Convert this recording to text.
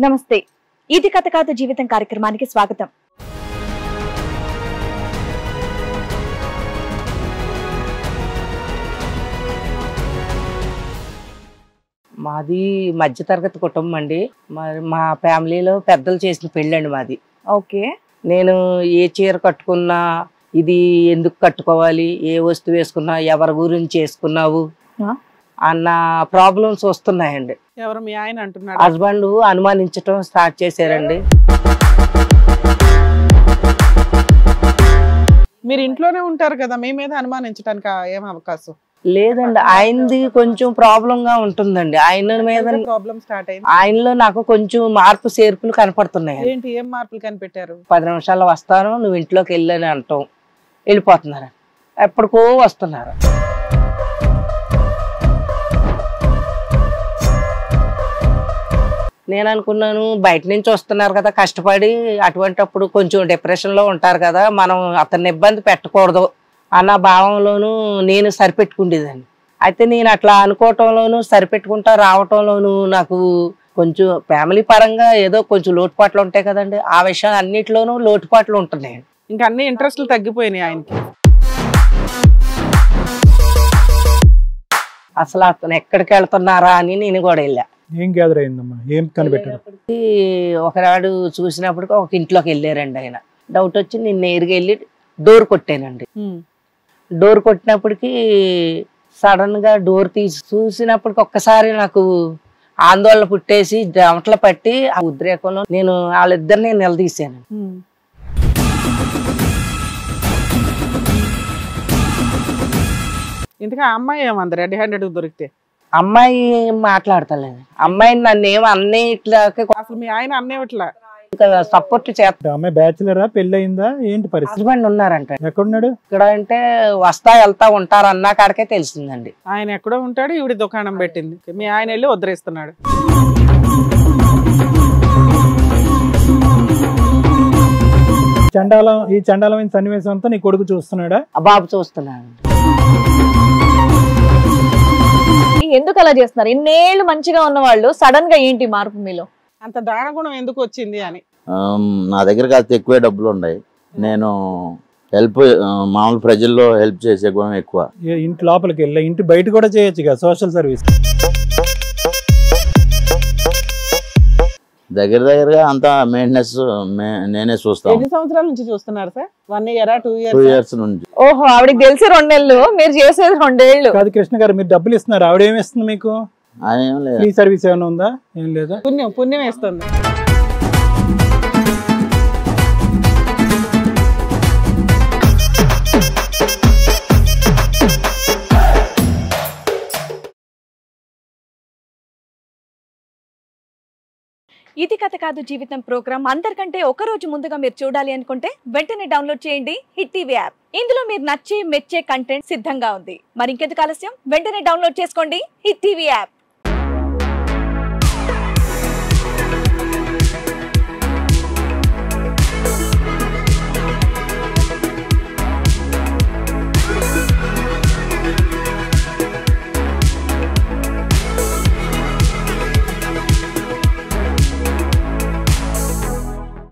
నమస్తే. ఇది కథ కాదు జీవితం కార్యక్రమానికి స్వాగతం. మాది మధ్యతరగతి కుటుంబం అండి. మా ఫ్యామిలీలో పెద్దలు చేసిన పెళ్ళండి మాది. ఓకే. నేను ఏ చీర కట్టుకున్నా, ఇది ఎందుకు కట్టుకోవాలి, ఏ వస్తువు వేసుకున్నా, ఎవరి గురించి వేసుకున్నావు అన్న ప్రాబ్లమ్స్ వస్తున్నాయండి. ఎవరు మీ ఆయన అంటున్నాడు? హస్బెండ్ అనుమానించడం స్టార్ట్ చేశారండి. మీరు ఇంట్లోనే ఉంటారు కదా, మీ మీద అనుమానించడానికి ఏం అవకాశం లేదండి, ఆయనది కొంచెం ప్రాబ్లం గా ఉంటుందండి. ఆయన మీద ప్రాబ్లం స్టార్ట్ అయింది. ఆయనలో నాకు కొంచెం మార్పు చేర్పులు కనపడుతున్నాయి. ఏంటి, ఏం మార్పులు కనిపెట్టారు? 10 నిమిషాల్లో వస్తాను, నువ్వు ఇంట్లోకి వెళ్ళని అంటాం, వెళ్ళిపోతున్నారు. ఎప్పటికో వస్తున్నారు. నేను అనుకున్నాను బయట నుంచి వస్తున్నారు కదా కష్టపడి, అటువంటిప్పుడు కొంచెం డిప్రెషన్లో ఉంటారు కదా, మనం అతన్ని ఇబ్బంది పెట్టకూడదు అన్న భావంలోనూ నేను సరిపెట్టుకుండేదాన్ని. అయితే నేను అట్లా అనుకోవటంలోనూ సరిపెట్టుకుంటా రావటంలోనూ నాకు కొంచెం ఫ్యామిలీ పరంగా ఏదో కొంచెం లోటుపాట్లు ఉంటాయి కదండి, ఆ విషయం అన్నిటిలోనూ లోటుపాట్లు ఉంటున్నాయి. ఇంకా అన్ని ఇంట్రెస్ట్లు తగ్గిపోయినాయి ఆయనకి. అసలు అతను ఎక్కడికి వెళ్తున్నారా అని నేను కూడా వెళ్ళా. ఏం గ్యాదర్ అయిందమ్మా, ఏం కనిపెట్టారు? ఒకనాడు చూసినప్పటికీ ఒక ఇంట్లోకి వెళ్ళారండి. ఆయన డౌట్ వచ్చి నేను నేరుగా వెళ్ళి డోర్ కొట్టానండి. డోర్ కొట్టినప్పటికీ సడన్ గా డోర్ తీసి చూసినప్పటికి ఒక్కసారి నాకు ఆందోళన పుట్టేసి చెమటలు పట్టి ఆ ఉద్రేకంలో నేను వాళ్ళిద్దరిని నిలదీశాను. ఇంతగా అమ్మాయి ఏమంది రెడ్ హ్యాండెడ్ దొరికితే? అమ్మాయి మాట్లాడతలేదు. అమ్మాయిని నన్ను ఏమో అన్నిట్లా అసలు మీ ఆయన అన్నేవట్లా సపోర్ట్ చేస్తా. అమ్మాయి బ్యాచులరా, పెళ్లి అయిందా, ఏంటి పరిస్థితి? హస్బెండ్ ఉన్నారంట. ఎక్కడున్నాడు? ఇక్కడ అంటే వస్తా వెళ్తా ఉంటారు అన్నా కాడికే తెలిసిందండి. ఆయన ఎక్కడో ఉంటాడు, ఈవిడ దుకాణం పెట్టింది, మీ ఆయన వెళ్ళి వదిలేస్తున్నాడు. ఈ చండాలమైన సన్నివేశం అంతా నీ కొడుకు చూస్తున్నాడా? ఆ బాబు చూస్తున్నాడు. ఎందుకు అలా చేస్తున్నారు? ఇన్నేళ్ళు మంచిగా ఉన్న వాళ్ళు సడన్ గా ఏంటి మార్పు మీలో? అంత దానగుణం ఎందుకు వచ్చింది అని. నా దగ్గర కాస్త ఎక్కువే డబ్బులు ఉన్నాయి. నేను మామూలు ప్రజల్లో హెల్ప్ చేసే గుణం ఎక్కువ. ఇంటి లోపలికి వెళ్ళా, ఇంటి బయట కూడా చేయొచ్చు కదా సోషల్ సర్వీస్. దగ్గరగా అంతా మెయింటెనెన్స్ నేనే చూస్తాను. ఎన్ని సంవత్సరాల నుంచి చూస్తున్నారు సార్? 1 year 2 years? 2 years నుంచి. ఓహో, ఆవిడకి తెలిసి 2 నెలలు, మీరు చేసేది 2 ఏళ్ళు. కాదు కృష్ణ గారు, మీరు డబ్బులు ఇస్తున్నారు, ఆవిడ ఏమి ఇస్తుంది మీకు? ఫ్రీ సర్వీస్ ఏమైనా ఉందా? ఏం లేదా? పుణ్యం వేస్తుంది. ఇది కథ కాదు జీవితం ప్రోగ్రామ్ అందరికంటే ఒక రోజు ముందుగా మీరు చూడాలి అనుకుంటే వెంటనే డౌన్లోడ్ చేయండి హిట్ టీవీ యాప్. ఇందులో మీరు నచ్చే మెచ్చే కంటెంట్ సిద్ధంగా ఉంది. మరి ఇంకెందుకు ఆలస్యం, వెంటనే డౌన్లోడ్ చేసుకోండి హిట్ టీవీ యాప్.